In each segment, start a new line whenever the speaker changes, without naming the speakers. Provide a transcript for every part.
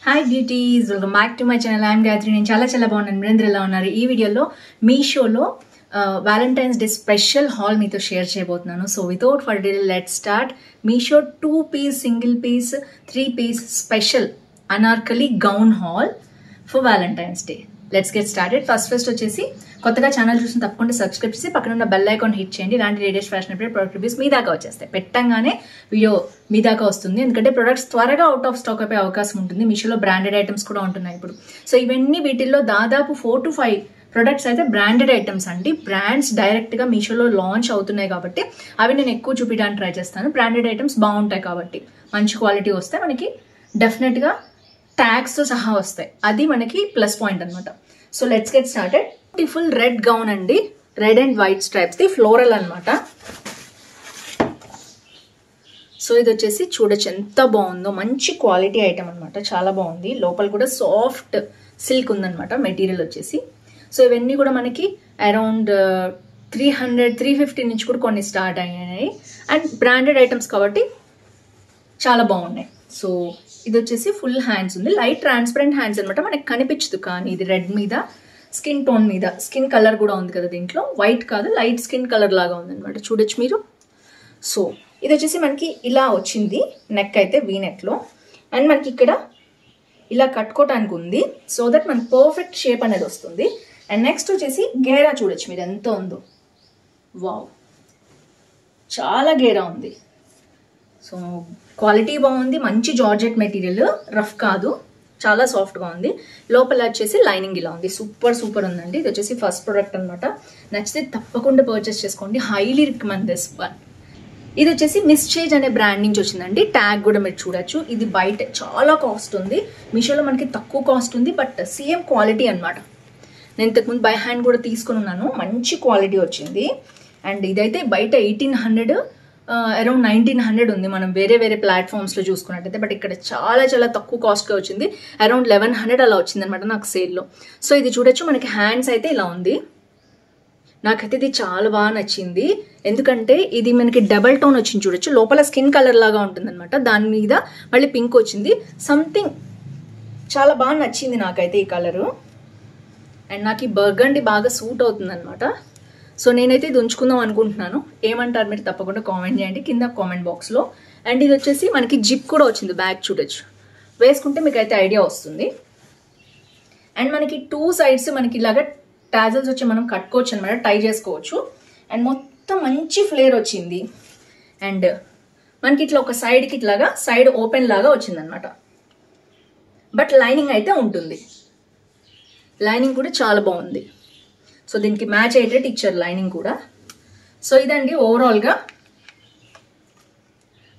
Hi beauties, welcome back to my channel. I'm Gayatri. నేను చాలా బాగున్నాను. మీరందరూ ఎలా ఉన్నారు? ఈ వీడియోలో మీషోలో వ్యాలంటైన్స్ డే స్పెషల్ హాల్ మీతో షేర్ చేయబోతున్నాను. So without further delay let start. Meesho 2 piece, single piece, 3 piece special anarkali gown haul for Valentine's day. Let's get started. First వచ్చేసి కొత్తగా ఛానల్ చూసిన తప్పకుండా సబ్స్క్రైబ్ చేసి పక్కన ఉన్న బెల్ ఐకాన్ హిట్ చేయండి. ఇలాంటి latest fashion update product reviews మీ దాకా వచ్చేస్తాయి. పెట్టంగానే వీడియో మీ దాకా వస్తుంది. ఎందుకంటే ప్రొడక్ట్స్ త్వరగా అవుట్ ఆఫ్ స్టాక్ అయిపోయే అవకాశం ఉంటుంది. మీషోలో బ్రాండెడ్ ఐటమ్స్ కూడా ఉంటున్నాయి ఇప్పుడు. సో ఇవన్నీ వీటిల్లో దాదాపు 4 to 5 ప్రొడక్ట్స్ అయితే బ్రాండెడ్ ఐటమ్స్ అండి. బ్రాండ్స్ డైరెక్ట్ గా మీషోలో లాంచ్ అవుతున్నాయి కాబట్టి అవి నేను ఎక్కువ చూపించడానికి ట్రై చేస్తాను. బ్రాండెడ్ ఐటమ్స్ బాగుంటాయి కాబట్టి మంచి క్వాలిటీ వస్తే మనకి డెఫినెట్ గా ట్యాగ్స్ తో సహా వస్తాయి. అది మనకి ప్లస్ పాయింట్ అనమాట. So let's get started. Beautiful red gown అండి, red and white stripes the floral అనమాట. సో ఇది వచ్చేసి చూడొచ్చు ఎంత బాగుందో. మంచి క్వాలిటీ ఐటమ్ అనమాట, చాలా బాగుంది. లోపల కూడా సాఫ్ట్ సిల్క్ ఉందనమాట మెటీరియల్ వచ్చేసి. సో ఇవన్నీ కూడా మనకి అరౌండ్ 300-350 నుంచి కూడా కొన్ని స్టార్ట్ అయ్యాయి. అండ్ బ్రాండెడ్ ఐటమ్స్ కాబట్టి చాలా బాగున్నాయి. సో ఇది వచ్చేసి ఫుల్ హ్యాండ్స్ ఉంది, లైట్ ట్రాన్స్పరెంట్ హ్యాండ్స్ అనమాట. మనకి కనిపించదు కానీ ఇది రెడ్ మీద స్కిన్ టోన్ మీద, స్కిన్ కలర్ కూడా ఉంది కదా దీంట్లో, వైట్ కాదు లైట్ స్కిన్ కలర్ లాగా ఉందన్నమాట. చూడొచ్చు మీరు. సో ఇది వచ్చేసి మనకి ఇలా వచ్చింది నెక్ అయితే వీ నెక్లో. అండ్ మనకి ఇక్కడ ఇలా కట్టుకోవటానికి ఉంది, సో దట్ మనకి పర్ఫెక్ట్ షేప్ అనేది వస్తుంది. అండ్ నెక్స్ట్ వచ్చేసి గేరా చూడొచ్చు మీరు ఎంత ఉందో. వావ్, చాలా గేరా ఉంది. సో క్వాలిటీ బాగుంది, మంచి జార్జెట్ మెటీరియల్, రఫ్ కాదు, చాలా సాఫ్ట్గా ఉంది. లోపల వచ్చేసి లైనింగ్ ఇలా ఉంది. సూపర్ ఉందండి. ఇది వచ్చేసి ఫస్ట్ ప్రోడక్ట్ అనమాట. నచ్చితే తప్పకుండా పర్చేస్ చేసుకోండి. Highly recommend this one. ఇది వచ్చేసి మిస్చేజ్ అనే బ్రాండ్ నుంచి వచ్చిందండి. ట్యాగ్ కూడా మీరు చూడొచ్చు. ఇది బయట చాలా కాస్ట్ ఉంది, మీషోలో మనకి తక్కువ కాస్ట్ ఉంది, బట్ సేమ్ క్వాలిటీ అనమాట. నేను ఇంతకుముందు బై హ్యాండ్ కూడా తీసుకుని ఉన్నాను, మంచి క్వాలిటీ వచ్చింది. అండ్ ఇదైతే బయట 1800 అరౌండ్ 1900 ఉంది మనం వేరే ప్లాట్ఫామ్స్లో చూసుకున్నట్టయితే. బట్ ఇక్కడ చాలా తక్కువ కాస్ట్గా వచ్చింది, అరౌండ్ 1100 అలా వచ్చింది అనమాట నాకు సేల్లో. సో ఇది చూడొచ్చు, మనకి హ్యాండ్స్ అయితే ఇలా ఉంది. నాకైతే ఇది చాలా బాగా నచ్చింది, ఎందుకంటే ఇది మనకి డబల్ టోన్ వచ్చింది చూడొచ్చు. లోపల స్కిన్ కలర్ లాగా ఉంటుంది అనమాట, దాని మీద మళ్ళీ పింక్ వచ్చింది. సంథింగ్ చాలా బాగా నచ్చింది నాకైతే ఈ కలరు. అండ్ నాకు ఈ బర్గండి బాగా సూట్ అవుతుంది అనమాట. సో నేనైతే ఇది ఉంచుకుందాం అనుకుంటున్నాను. ఏమంటారు మీరు? తప్పకుండా కామెంట్ చేయండి కింద కామెంట్ బాక్స్లో. అండ్ ఇది వచ్చేసి మనకి జిప్ కూడా వచ్చింది, బ్యాగ్ చూడొచ్చు. వేసుకుంటే మీకు అయితే ఐడియా వస్తుంది. అండ్ మనకి 2 sides మనకి ఇలాగా టాజల్స్ వచ్చి మనం కట్టుకోవచ్చు అనమాట, టై చేసుకోవచ్చు. అండ్ మొత్తం మంచి ఫ్లేర్ వచ్చింది. అండ్ మనకి ఇట్లా ఒక సైడ్కి ఇట్లాగా సైడ్ ఓపెన్ లాగా వచ్చింది అనమాట. బట్ లైనింగ్ అయితే ఉంటుంది, లైనింగ్ కూడా చాలా బాగుంది. సో దీనికి మ్యాచ్ అయ్యేటట్టు ఇచ్చారు లైనింగ్ కూడా. సో ఇదండి ఓవరాల్గా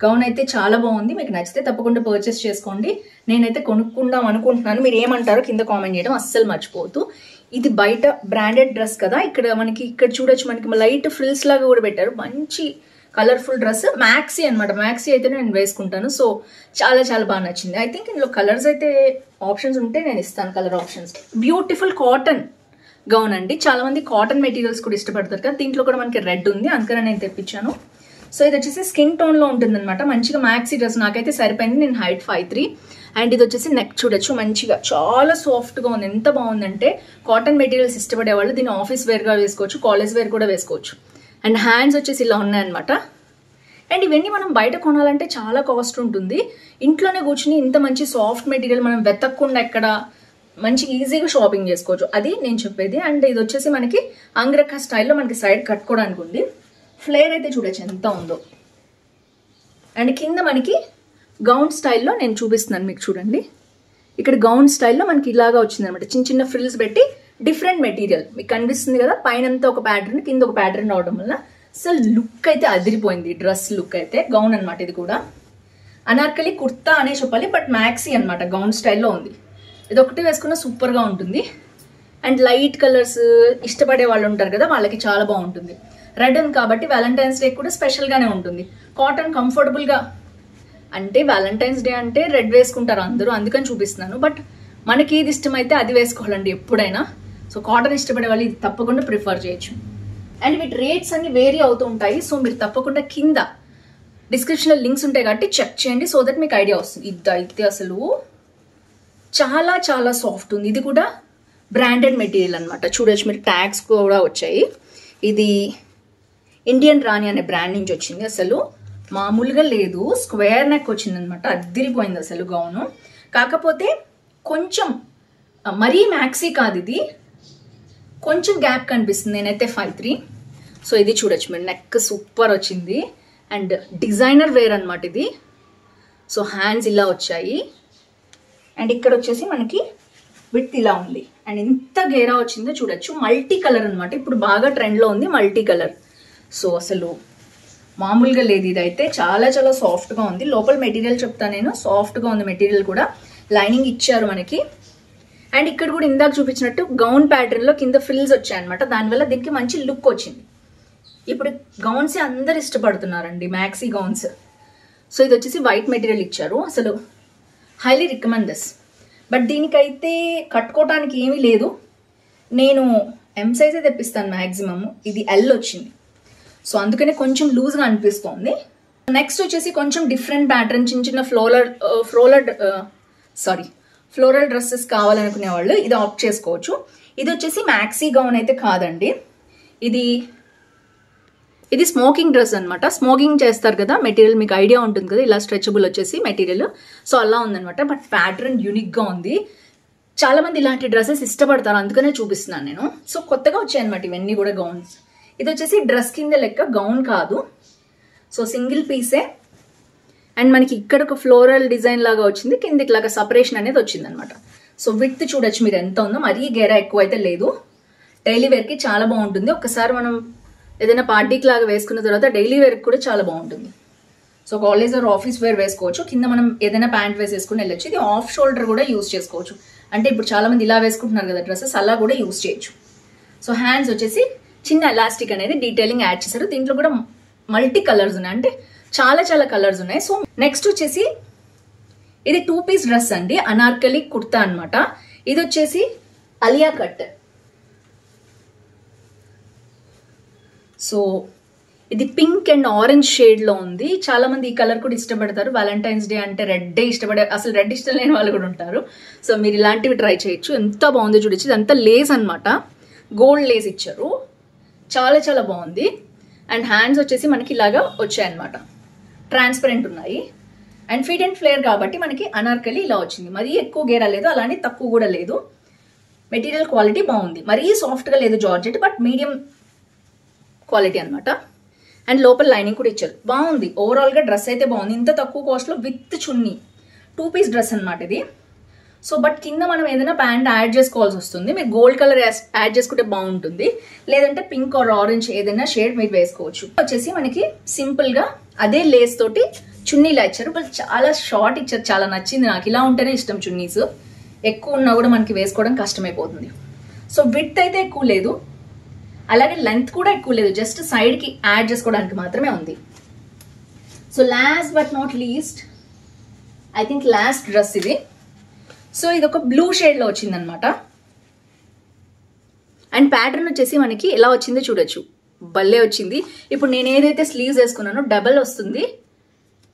గౌన్ అయితే చాలా బాగుంది. మీకు నచ్చితే తప్పకుండా పర్చేస్ చేసుకోండి. నేనైతే కొనుక్కుందాం అనుకుంటున్నాను, మీరు ఏమంటారో కింద కామెంట్ చేయడం అస్సలు మర్చిపోవద్దు. ఇది బయట బ్రాండెడ్ డ్రెస్ కదా, ఇక్కడ చూడొచ్చు మనకి లైట్ ఫ్రిల్స్ లాగా కూడా పెట్టారు. మంచి కలర్ఫుల్ డ్రెస్, మ్యాక్సీ అనమాట. మ్యాక్సీ అయితే నేను వేసుకుంటాను. సో చాలా బాగా నచ్చింది. ఐ థింక్ ఇందులో కలర్స్ అయితే ఆప్షన్స్ ఉంటే నేను ఇస్తాను, colour options. Beautiful cotton gown అండి. చాలా మంది కాటన్ మెటీరియల్స్ కూడా ఇష్టపడతారు కదా, దీంట్లో కూడా మనకి రెడ్ ఉంది, అందుకనే నేను తెప్పించాను. సో ఇది వచ్చేసి స్కిన్ టోన్ లో ఉంటుంది అనమాట. మంచిగా మ్యాక్సీ డ్రెస్ నాకైతే సరిపోయింది. నేను హైట్ 5'3". అండ్ ఇది వచ్చేసి నెక్ చూడొచ్చు, మంచిగా చాలా సాఫ్ట్ గా ఉంది. ఎంత బాగుందంటే కాటన్ మెటీరియల్స్ ఇష్టపడే వాళ్ళు దీన్ని ఆఫీస్ వేర్ గా వేసుకోవచ్చు, కాలేజ్ వేర్ కూడా వేసుకోవచ్చు. అండ్ హ్యాండ్స్ వచ్చేసి ఇలా ఉన్నాయన్నమాట. అండ్ ఇవన్నీ మనం బయట కొనాలంటే చాలా కాస్ట్ ఉంటుంది. ఇంట్లోనే కూర్చుని ఇంత మంచి సాఫ్ట్ మెటీరియల్ మనం వెతకకుండా ఎక్కడ మంచి ఈజీగా షాపింగ్ చేసుకోవచ్చు, అది నేను చెప్పేది. అండ్ ఇది వచ్చేసి మనకి అంగ్రఖా స్టైల్లో మనకి సైడ్ కట్టుకోవడానికి ఉంది. ఫ్లేర్ అయితే చూడొచ్చు ఎంత ఉందో. అండ్ కింద మనకి గౌన్ స్టైల్లో నేను చూపిస్తున్నాను మీకు, చూడండి. ఇక్కడ గౌన్ స్టైల్లో మనకి ఇలాగా వచ్చింది అనమాట, చిన్న ఫ్రిల్స్ పెట్టి. డిఫరెంట్ మెటీరియల్ మీకు కనిపిస్తుంది కదా, పైనంతా ఒక ప్యాటర్న్, కింద ఒక ప్యాటర్న్ రావడం వల్ల అసలు లుక్ అయితే అదిరిపోయింది. డ్రెస్ లుక్ అయితే గౌన్ అనమాట. ఇది కూడా అనార్కలి కుర్తా అనే చెప్పాలి, బట్ మ్యాక్సీ అనమాట, గౌన్ స్టైల్లో ఉంది. ఇది ఒకటి వేసుకున్న సూపర్గా ఉంటుంది. అండ్ లైట్ కలర్స్ ఇష్టపడే వాళ్ళు ఉంటారు కదా, వాళ్ళకి చాలా బాగుంటుంది. రెడ్ ఉంది కాబట్టి వ్యాలంటైన్స్ డే కూడా స్పెషల్గానే ఉంటుంది. కాటన్ కంఫర్టబుల్గా, అంటే వ్యాలంటైన్స్ డే అంటే రెడ్ వేసుకుంటారు అందరూ, అందుకని చూపిస్తున్నాను. బట్ మనకి ఇది ఇష్టమైతే అది వేసుకోవాలండి ఎప్పుడైనా. సో కాటన్ ఇష్టపడే వాళ్ళు ఇది తప్పకుండా ప్రిఫర్ చేయొచ్చు. అండ్ వీటి రేట్స్ అన్ని వేరీ అవుతూ ఉంటాయి. సో మీరు తప్పకుండా కింద డిస్క్రిప్షన్లో లింక్స్ ఉంటాయి కాబట్టి చెక్ చేయండి, సో దట్ మీకు ఐడియా వస్తుంది. ఇది అయితే అసలు చాలా చాలా సాఫ్ట్ ఉంది. ఇది కూడా బ్రాండెడ్ మెటీరియల్ అనమాట. చూడొచ్చు మీరు, ట్యాగ్స్ కూడా వచ్చాయి. ఇది ఇండియన్ రాణి అనే బ్రాండ్ నుంచి వచ్చింది. అసలు మామూలుగా లేదు, స్క్వేర్ నెక్ వచ్చింది అనమాట. అద్దిరిపోయింది అసలు గౌను. కాకపోతే కొంచెం మరీ మ్యాక్సీ కాదు, ఇది కొంచెం గ్యాప్ కనిపిస్తుంది. నేనైతే 5'3". సో ఇది చూడొచ్చు మీరు, నెక్ సూపర్ వచ్చింది అండ్ డిజైనర్ వేర్ అనమాట ఇది. సో హ్యాండ్స్ ఇలా వచ్చాయి అండ్ ఇక్కడ వచ్చేసి మనకి విత్ ఇలా ఉంది అండ్ ఎంత గేరా వచ్చిందో చూడొచ్చు. మల్టీ కలర్ అనమాట, ఇప్పుడు బాగా ట్రెండ్లో ఉంది మల్టీ కలర్. సో అసలు మామూలుగా లేదు, ఇదైతే చాలా చాలా సాఫ్ట్గా ఉంది. లోపల మెటీరియల్ చెప్తాను నేను, సాఫ్ట్గా ఉంది మెటీరియల్ కూడా. లైనింగ్ ఇచ్చారు మనకి అండ్ ఇక్కడ కూడా ఇందాక చూపించినట్టు గౌన్ ప్యాటర్న్లో కింద ఫ్రిల్స్ వచ్చాయన్నమాట. దానివల్ల దీనికి మంచి లుక్ వచ్చింది. ఇప్పుడు గౌన్సే అందరు ఇష్టపడుతున్నారండి, మ్యాక్సీ గౌన్స్. సో ఇది వచ్చేసి వైట్ మెటీరియల్ ఇచ్చారు. అసలు హైలీ రికమెండ్ దిస్. బట్ దీనికైతే కట్టుకోవటానికి ఏమీ లేదు. నేను ఎం సైజే తెప్పిస్తాను మ్యాక్సిమం. ఇది ఎల్ వచ్చింది, సో అందుకనే కొంచెం లూజ్గా అనిపిస్తోంది. నెక్స్ట్ వచ్చేసి కొంచెం డిఫరెంట్ ప్యాటర్న్, చిన్న చిన్న ఫ్లోరల్ డ్రెస్సెస్ కావాలనుకునే వాళ్ళు ఇది ఆప్ట్ చేసుకోవచ్చు. ఇది వచ్చేసి మ్యాక్సీ గౌన్ అయితే కాదండి, ఇది స్మోకింగ్ డ్రెస్ అనమాట. స్మోకింగ్ చేస్తారు కదా, మెటీరియల్ మీకు ఐడియా ఉంటుంది కదా, ఇలా స్ట్రెచబుల్ వచ్చేసి మెటీరియల్. సో అలా ఉందనమాట. బట్ ప్యాటర్న్ యూనిక్గా ఉంది. చాలా మంది ఇలాంటి డ్రెస్సెస్ ఇష్టపడతారు, అందుకనే చూపిస్తున్నాను నేను. సో కొత్తగా వచ్చాయన్నమాట ఇవన్నీ కూడా గౌన్స్. ఇది వచ్చేసి డ్రెస్ కింద లెక్క, గౌన్ కాదు. సో సింగిల్ పీసే అండ్ మనకి ఇక్కడ ఒక ఫ్లోరల్ డిజైన్ లాగా వచ్చింది, కిందకి లాగా సపరేషన్ అనేది వచ్చింది అనమాట. సో విత్ చూడొచ్చు మీరు ఎంత ఉందో, మరీ గేరా ఎక్కువ అయితే లేదు. డైలీ వేర్కి చాలా బాగుంటుంది. ఒకసారి మనం ఏదైనా పార్టీకి లాగా వేసుకున్న తర్వాత డైలీ వేర్కి కూడా చాలా బాగుంటుంది. So college or office wear వేసుకోవచ్చు. కింద మనం ఏదైనా ప్యాంట్ వేసేసుకుని వెళ్ళొచ్చు. ఇది ఆఫ్ షోల్డర్ కూడా యూజ్ చేసుకోవచ్చు. అంటే ఇప్పుడు చాలా మంది ఇలా వేసుకుంటున్నారు కదా డ్రెస్సెస్, అలా కూడా యూజ్ చేయొచ్చు. సో హ్యాండ్స్ వచ్చేసి చిన్న ఎలాస్టిక్ అనేది డీటెయిలింగ్ యాడ్ చేశారు. దీంట్లో కూడా మల్టీ కలర్స్ ఉన్నాయి, అంటే చాలా చాలా కలర్స్ ఉన్నాయి. సో నెక్స్ట్ వచ్చేసి ఇది 2 పీస్ డ్రెస్ అండి, అనార్కలి కుర్తా అనమాట. ఇది వచ్చేసి అలియా కట్. సో ఇది పింక్ అండ్ ఆరెంజ్ షేడ్లో ఉంది. చాలా మంది ఈ కలర్ కూడా ఇష్టపడతారు. వ్యాలంటైన్స్ డే అంటే రెడ్డే అసలు రెడ్ ఇష్టం లేని వాళ్ళు కూడా ఉంటారు. సో మీరు ఇలాంటివి ట్రై చేయొచ్చు. ఎంత బాగుందో చూడొచ్చు. ఇదంతా లేస్ అనమాట, గోల్డ్ లేస్ ఇచ్చారు. చాలా చాలా బాగుంది. అండ్ హ్యాండ్స్ వచ్చేసి మనకి ఇలాగా వచ్చాయన్నమాట, ట్రాన్స్పరెంట్ ఉన్నాయి. అండ్ ఫిట్ అండ్ ఫ్లేర్ కాబట్టి మనకి అనార్కలి ఇలా వచ్చింది. మరీ ఎక్కువ గేరా లేదు, అలానే తక్కువ కూడా లేదు. మెటీరియల్ క్వాలిటీ బాగుంది, మరీ సాఫ్ట్గా లేదు జార్జెట్, బట్ మీడియం క్వాలిటీ అనమాట. అండ్ లోపల లైనింగ్ కూడా ఇచ్చారు, బాగుంది. ఓవరాల్గా డ్రెస్ అయితే బాగుంది. ఇంత తక్కువ కాస్ట్లో విత్ చున్నీ, 2 పీస్ డ్రెస్ అనమాట ఇది. సో బట్ కింద మనం ఏదైనా ప్యాంట్ యాడ్ చేసుకోవాల్సి వస్తుంది. మీరు గోల్డ్ కలర్ యాడ్ చేసుకుంటే బాగుంటుంది, లేదంటే పింక్ ఆర్ ఆరెంజ్ ఏదైనా షేడ్ మీరు వేసుకోవచ్చు. వచ్చేసి మనకి సింపుల్గా అదే లేస్ తోటి చున్నీలా ఇచ్చారు, బట్ చాలా షార్ట్ ఇచ్చారు. చాలా నచ్చింది నాకు, ఇలా ఉంటేనే ఇష్టం చున్నీస్. ఎక్కువ ఉన్నా కూడా మనకి వేసుకోవడం కష్టమైపోతుంది. సో విడ్త్ అయితే ఎక్కువ లేదు, అలాగే లెంత్ కూడా ఎక్కువ లేదు, జస్ట్ సైడ్కి యాడ్ చేసుకోవడానికి మాత్రమే ఉంది. So last but not least, I think last dress ఇది. సో ఇది ఒక బ్లూ షేడ్లో వచ్చిందనమాట. అండ్ ప్యాటర్న్ వచ్చేసి మనకి ఎలా వచ్చిందో చూడొచ్చు, భలే వచ్చింది. ఇప్పుడు నేను ఏదైతే స్లీవ్స్ వేసుకున్నానో డబల్ వస్తుంది,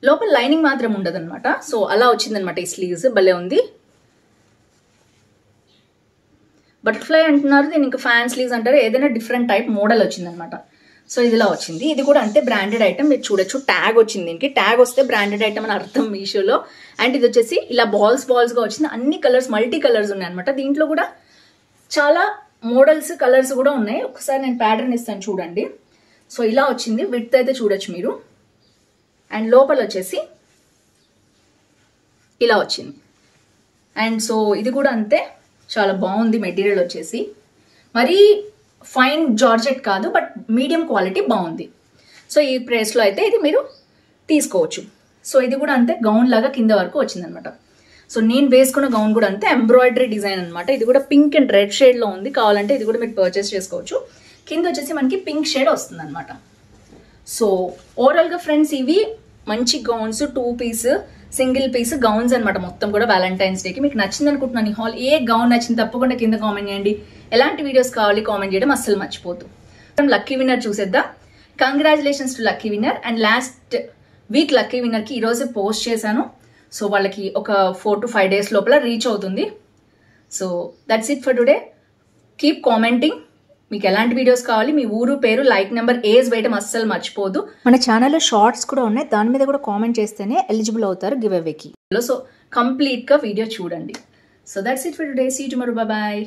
లోపల లైనింగ్ మాత్రం ఉండదు అనమాట. సో అలా వచ్చిందనమాట ఈ స్లీవ్స్, భలే ఉంది. బటర్ఫ్లై అంటున్నారు, దీని ఇంకా ఫ్యాన్ స్లీవ్స్ అంటారు, ఏదైనా డిఫరెంట్ టైప్ మోడల్ వచ్చిందనమాట. సో ఇదిలా వచ్చింది. ఇది కూడా అంతే బ్రాండెడ్ ఐటమ్, మీరు చూడొచ్చు. ట్యాగ్ వచ్చింది, దీనికి ట్యాగ్ వస్తే బ్రాండెడ్ ఐటమ్ అని అర్థం మీషోలో. అండ్ ఇది వచ్చేసి ఇలా బాల్స్గా వచ్చింది. అన్ని కలర్స్, మల్టీ కలర్స్ ఉన్నాయి అనమాట. దీంట్లో కూడా చాలా మోడల్స్, కలర్స్ కూడా ఉన్నాయి. ఒకసారి నేను ప్యాటర్న్ ఇస్తాను చూడండి. సో ఇలా వచ్చింది, విడ్త్ అయితే చూడొచ్చు మీరు. అండ్ లోపల వచ్చేసి ఇలా వచ్చింది. అండ్ సో ఇది కూడా అంతే, చాలా బాగుంది మెటీరియల్ వచ్చేసి. మరీ ఫైన్ జార్జెట్ కాదు, బట్ మీడియం క్వాలిటీ బాగుంది. సో ఈ ప్రైస్లో అయితే ఇది మీరు తీసుకోవచ్చు. సో ఇది కూడా అంతే, గౌన్ లాగా కింద వరకు వచ్చిందనమాట. సో నేను వేసుకున్న గౌన్ కూడా అంతే, ఎంబ్రాయిడరీ డిజైన్ అనమాట. ఇది కూడా పింక్ అండ్ రెడ్ షేడ్లో ఉంది. కావాలంటే ఇది కూడా మీరు పర్చేస్ చేసుకోవచ్చు. కింద వచ్చేసి మనకి పింక్ షేడ్ వస్తుంది అనమాట. సో ఓవరాల్గా ఫ్రెండ్స్ ఇవి మంచి gowns, 2 piece, single piece gowns అనమాట. మొత్తం కూడా వ్యాలంటైన్స్ డేకి మీకు నచ్చింది అనుకుంటున్నాను ఈ హాల్. ఏ గౌన్ నచ్చింది తప్పకుండా కింద కామెంట్ చేయండి. ఎలాంటి వీడియోస్ కావాలి కామెంట్ చేయడం అస్సలు మర్చిపోతూ. లక్కీ విన్నర్ చూసేద్దాం. Congratulations to lucky winner. And last week lucky విన్నర్కి ఈరోజు పోస్ట్ చేశాను. సో వాళ్ళకి ఒక 4 to 5 days లోపల రీచ్ అవుతుంది. So that's it for today. Keep commenting, మీకు ఎలాంటి వీడియోస్ కావాలి, మీ ఊరు పేరు, లైక్ నెంబర్, ఏజ్ వేయడం అస్సలు మర్చిపోదు.
మన ఛానల్లో షార్ట్స్ కూడా ఉన్నాయి, దాని మీద కూడా కామెంట్ చేస్తేనే ఎలిజిబుల్ అవుతారు గివ్ అవేకి.
సో కంప్లీట్గా వీడియో చూడండి. So that's it for today. See you tomorrow. Bye bye.